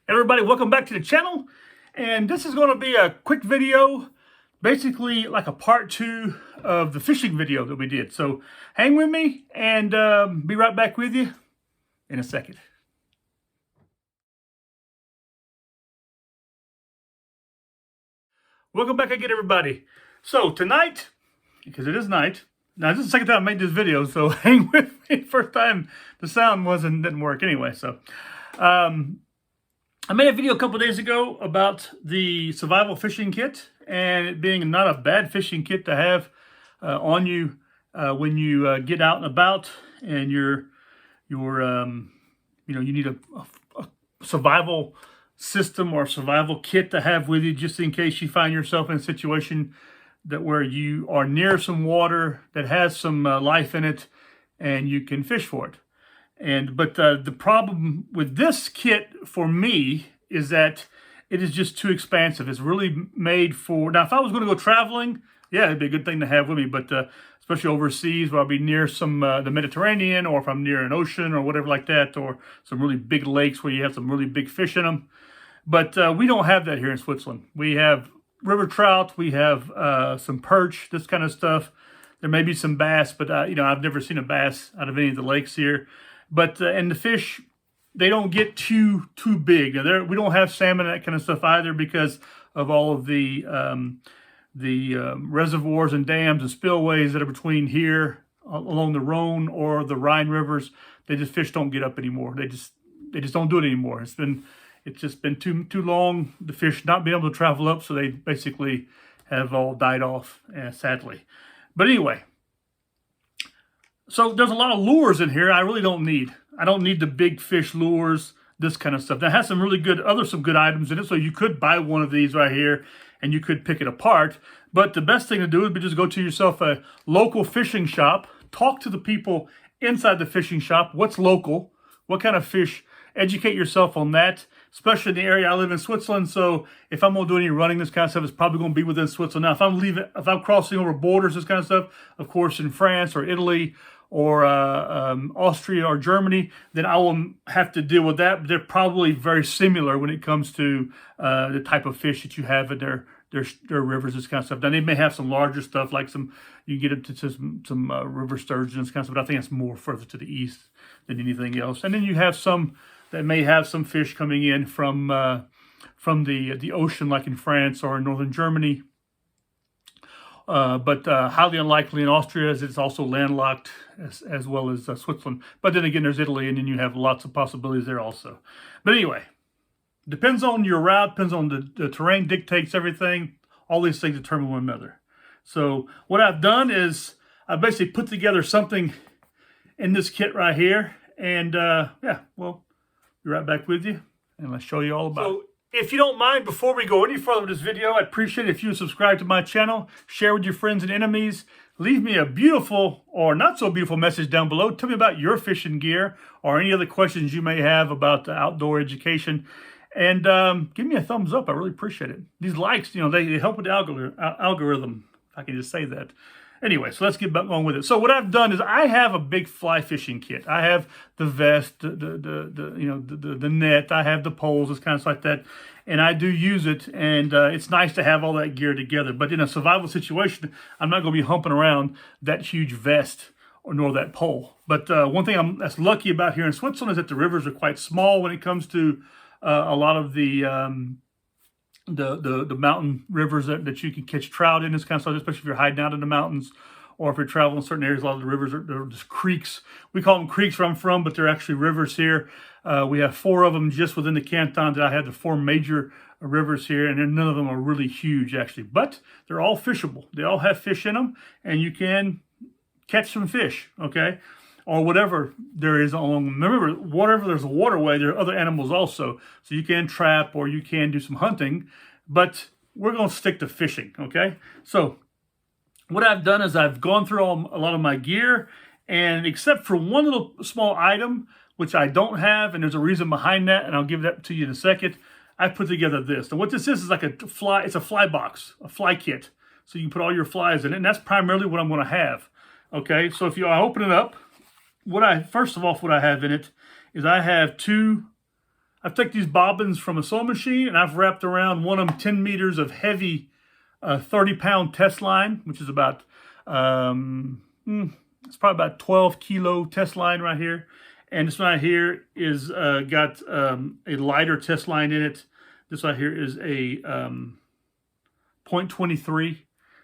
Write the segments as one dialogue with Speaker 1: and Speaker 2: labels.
Speaker 1: Everybody, welcome back to the channel. And this is going to be a quick video, basically like a part 2 of the fishing video that we did. So hang with me and be right back with you in a second. Welcome back again, everybody. So tonight, because it is night, now this is the second time I made this video, so hang with me. First time the sound didn't work anyway. So I made a video a couple days ago about the survival fishing kit and it being not a bad fishing kit to have on you when you get out and about and you need a survival system or survival kit to have with you just in case you find yourself in a situation where you are near some water that has some life in it and you can fish for it. But the problem with this kit for me is that it is just too expansive. It's really made for, now if I was going to go traveling, yeah, it'd be a good thing to have with me, but especially overseas where I'll be near some the Mediterranean, or if I'm near an ocean or whatever like that, or some really big lakes where you have some really big fish in them. But we don't have that here in Switzerland. We have river trout, we have some perch, this kind of stuff. There may be some bass, but I've never seen a bass out of any of the lakes here. But and the fish, they don't get too big. Now, we don't have salmon and that kind of stuff either because of all of the reservoirs and dams and spillways that are between here along the Rhone or the Rhine rivers. Fish don't get up anymore. They just don't do it anymore. It's just been too long. The fish not being able to travel up, so they basically have all died off, sadly. But anyway. So there's a lot of lures in here I really don't need. I don't need the big fish lures, this kind of stuff. Now it has some really good, some good items in it. So you could buy one of these right here and you could pick it apart. But the best thing to do would be just go to yourself a local fishing shop, talk to the people inside the fishing shop. What's local? What kind of fish? Educate yourself on that, especially in the area I live in, Switzerland. So if I'm going to do any running, this kind of stuff, it's probably going to be within Switzerland. Now, if I'm crossing over borders, this kind of stuff, of course, in France or Italy or Austria or Germany, then I will have to deal with that. But they're probably very similar when it comes to the type of fish that you have in their rivers, this kind of stuff. Now they may have some larger stuff, like you get into some river sturgeon, this kind of stuff. But I think it's more further to the east than anything else. And then you have some that may have some fish coming in from the ocean, like in France or in northern Germany. But highly unlikely in Austria, as it's also landlocked as well as Switzerland. But then again, there's Italy, and then you have lots of possibilities there also. But anyway, depends on your route, depends on the terrain, dictates everything. All these things determine one another. So what I've done is I basically put together something in this kit right here. And yeah, well, be right back with you, and let's show you all about it. If you don't mind, before we go any further with this video, I'd appreciate it if you subscribe to my channel, share with your friends and enemies, leave me a beautiful or not so beautiful message down below. Tell me about your fishing gear or any other questions you may have about outdoor education. And give me a thumbs up. I really appreciate it. These likes, they help with the algorithm, if I can just say that. Anyway, so let's get back on with it. So what I've done is I have a big fly fishing kit. I have the vest, the net. I have the poles, this kind of stuff like that, and I do use it. And it's nice to have all that gear together. But in a survival situation, I'm not going to be humping around that huge vest nor that pole. But one thing that's lucky about here in Switzerland is that the rivers are quite small when it comes to a lot of the mountain rivers that you can catch trout in, this kind of stuff, especially if you're hiding out in the mountains or if you're traveling in certain areas. A lot of the rivers are just creeks. We call them creeks where I'm from, but they're actually rivers here. We have 4 of them just within the canton that I had, the 4 major rivers here, and none of them are really huge actually, but they're all fishable. They all have fish in them, and you can catch some fish, okay? Or whatever there is along. Remember, whatever there's a waterway, there are other animals also. So you can trap or you can do some hunting, but we're going to stick to fishing, okay? So what I've done is I've gone through a lot of my gear, and except for one little small item, which I don't have, and there's a reason behind that, and I'll give that to you in a second, I put together this. And what this is like it's a fly box, a fly kit. So you can put all your flies in it, and that's primarily what I'm going to have, okay? So if I open it up, what I have in it is I have 2 I've taken these bobbins from a sewing machine and I've wrapped around one of them 10 meters of heavy 30-pound test line, which is about, it's probably about 12 kilo test line right here. And this one right here is got a lighter test line in it. This right here is a 0.23.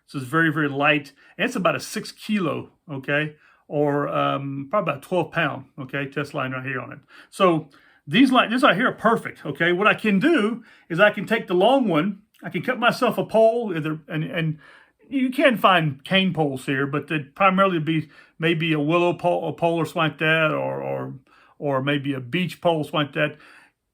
Speaker 1: So it's very, very light. And it's about a 6 kilo, okay? Or probably about 12 pound, okay? Test line right here on it. So these right here are perfect, okay? What I can do is I can take the long one. I can cut myself a pole, and you can find cane poles here, but they'd primarily be maybe a willow pole, or something like that, or maybe a beech pole, something like that.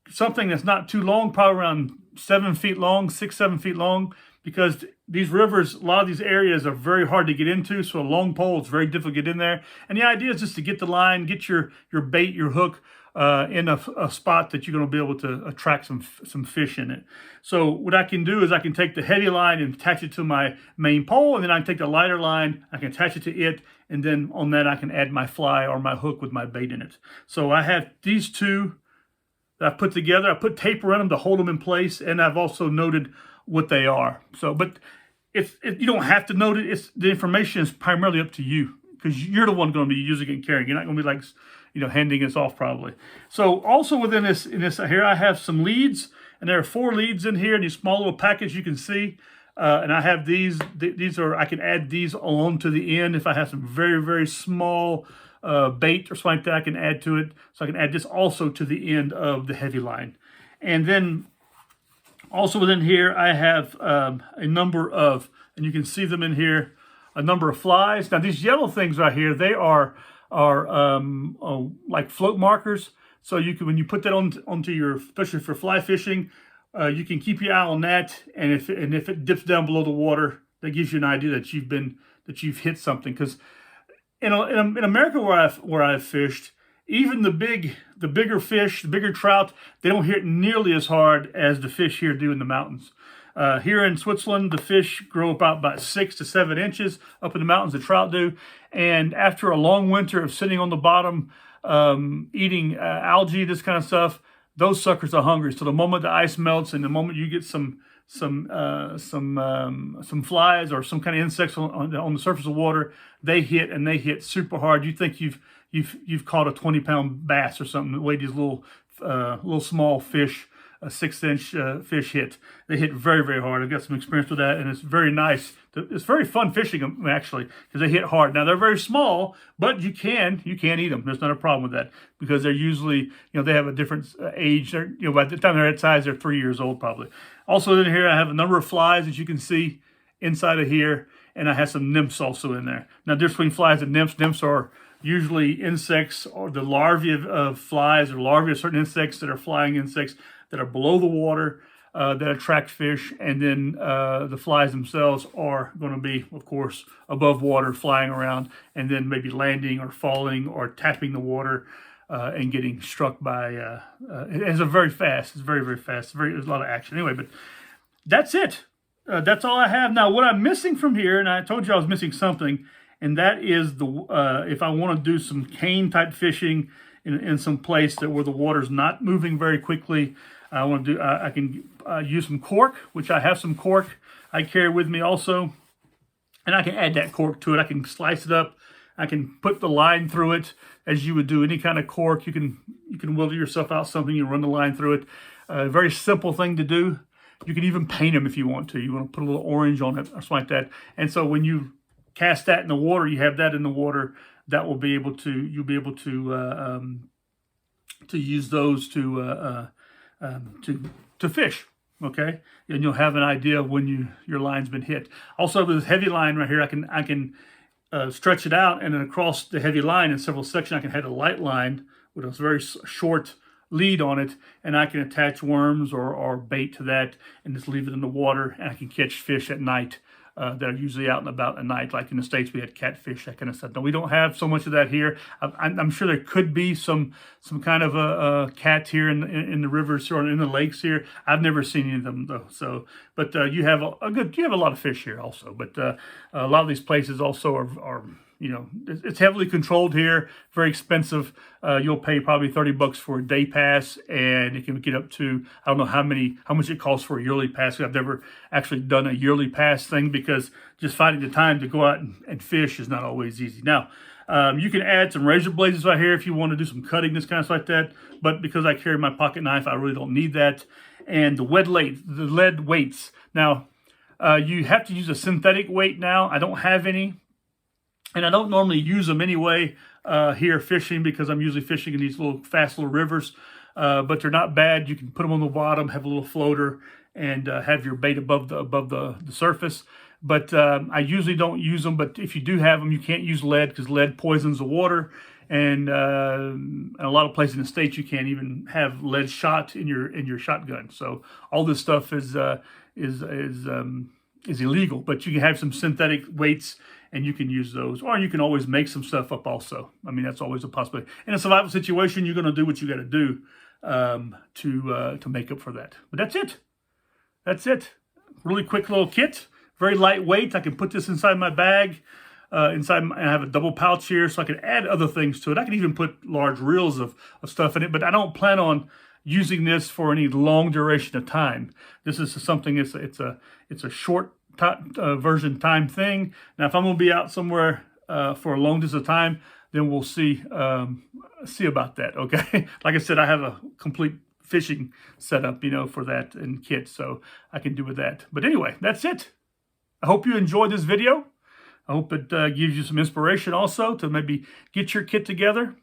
Speaker 1: Something that's not too long, probably around 7 feet long, 6-7 feet long, because these rivers, a lot of these areas are very hard to get into. So a long pole is very difficult to get in there. And the idea is just to get the line, get your bait, your hook in a spot that you're going to be able to attract some fish in it. So what I can do is I can take the heavy line and attach it to my main pole, and then I can take the lighter line, I can attach it to it, and then on that I can add my fly or my hook with my bait in it. So I have these two that I put together. I put tape around them to hold them in place, and I've also noted what they are. So, but you don't have to note it. The information is primarily up to you, because you're the one going to be using it and carrying. You're not going to be like, handing this off probably. So also within this here, I have some leads, and there are 4 leads in here in these small little packets you can see. And I have these. I can add these along to the end if I have some very, very small bait or something like that. I can add to it. So I can add this also to the end of the heavy line. And then also within here, I have a number of, and you can see them in here, a number of flies. Now these yellow things right here, they are like float markers. So you can, when you put that onto your, especially for fly fishing, you can keep your eye on that. And if it dips down below the water, that gives you an idea that you've hit something. Because in America where I've fished, even the bigger fish, the bigger trout, they don't hit nearly as hard as the fish here do in the mountains. Here in Switzerland, the fish grow about 6 to 7 inches up in the mountains, the trout do. And after a long winter of sitting on the bottom, eating algae, this kind of stuff, those suckers are hungry. So the moment the ice melts and the moment you get some flies or some kind of insects on the surface of water, they hit super hard. You think you've caught a 20-pound bass or something. The way these little small fish, a 6-inch fish hit. They hit very, very hard. I've got some experience with that, and it's very nice. It's very fun fishing them, actually, because they hit hard. Now, they're very small, but you can eat them. There's not a problem with that, because they're usually, they have a different age. They're, by the time they're that size, they're 3 years old, probably. Also in here, I have a number of flies, as you can see inside of here, and I have some nymphs also in there. Now, difference between flies and nymphs. Nymphs are usually insects, or the larvae of flies, or larvae of certain insects that are flying insects that are below the water, that attract fish. And then the flies themselves are going to be, of course, above water, flying around, and then maybe landing or falling or tapping the water and getting struck by, it's very fast. It's very, very fast. There's a lot of action. Anyway, but that's it. That's all I have. Now, what I'm missing from here, and I told you I was missing something, and that is if I want to do some cane type fishing in some place where the water's not moving very quickly, I can use some cork, which I have some cork I carry with me also, and I can add that cork to it. I can slice it up. I can put the line through it as you would do any kind of cork. You can whittle yourself out something. You run the line through it. A very simple thing to do. You can even paint them if you want to. You want to put a little orange on it or something like that. And so when you cast that in the water, you have that in the water. That will be able to, you'll be able to use those to fish, okay? And you'll have an idea of when your line's been hit. Also, with this heavy line right here, I can stretch it out, and then across the heavy line in several sections, I can have a light line with a very short lead on it, and I can attach worms or bait to that and just leave it in the water, and I can catch fish at night that are usually out and about at night. Like in the States, we had catfish, that kind of stuff. Now, we don't have so much of that here. I'm sure there could be some kind of a cat here in the rivers or in the lakes here. I've never seen any of them though. So, but you have a lot of fish here also. But a lot of these places also are You know, it's heavily controlled here, very expensive. You'll pay probably $30 for a day pass, and it can get up to, I don't know how much it costs for a yearly pass. I've never actually done a yearly pass thing because just finding the time to go out and fish is not always easy. Now, you can add some razor blades right here if you want to do some cutting, this kind of stuff like that. But because I carry my pocket knife, I really don't need that. And the lead weights. Now, you have to use a synthetic weight now. I don't have any. And I don't normally use them anyway here fishing because I'm usually fishing in these fast little rivers. But they're not bad. You can put them on the bottom, have a little floater, and have your bait above the surface. But I usually don't use them. But if you do have them, you can't use lead because lead poisons the water. And in a lot of places in the States, you can't even have lead shot in your shotgun. So all this stuff is illegal. But you can have some synthetic weights, and you can use those, or you can always make some stuff up also. I mean, that's always a possibility. In a survival situation, you're going to do what you got to do to make up for that. But that's it. That's it. Really quick little kit. Very lightweight. I can put this inside my bag. I have a double pouch here, so I can add other things to it. I can even put large reels of stuff in it, but I don't plan on using this for any long duration of time. This is something. It's a short version time thing. Now, if I'm going to be out somewhere for a long distance of time, then we'll see about that. Okay, like I said, I have a complete fishing setup, for that and kit, so I can do with that. But anyway, that's it. I hope you enjoyed this video. I hope it gives you some inspiration also to maybe get your kit together.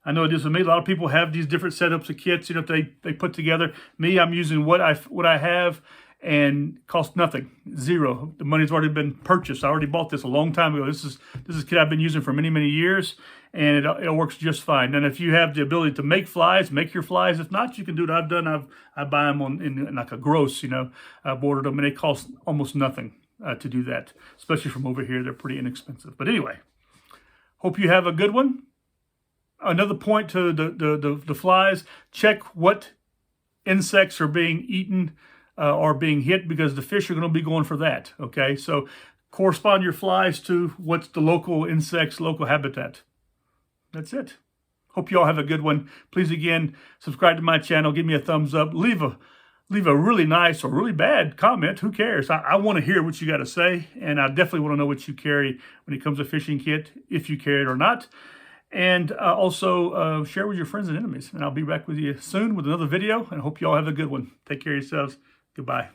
Speaker 1: I know it is for me. A lot of people have these different setups of kits, they put together. Me, I'm using what I have, and cost nothing, zero. The money's already been purchased. I already bought this a long time ago. This is a kit I've been using for many, many years, and it works just fine. And if you have the ability to make flies, make your flies. If not, you can do what I've done. I buy them in like a gross, I've ordered them, and they cost almost nothing to do that, especially from over here. They're pretty inexpensive. But anyway, hope you have a good one. Another point to the flies: check what insects are being eaten or being hit, because the fish are going to be going for that. Okay, so correspond your flies to what's the local insects, local habitat. That's it. Hope you all have a good one. Please, again, subscribe to my channel. Give me a thumbs up. Leave a really nice or really bad comment. Who cares? I want to hear what you got to say, and I definitely want to know what you carry when it comes to fishing kit, if you carry it or not. And also share with your friends and enemies. And I'll be back with you soon with another video, and I hope you all have a good one. Take care of yourselves. Goodbye.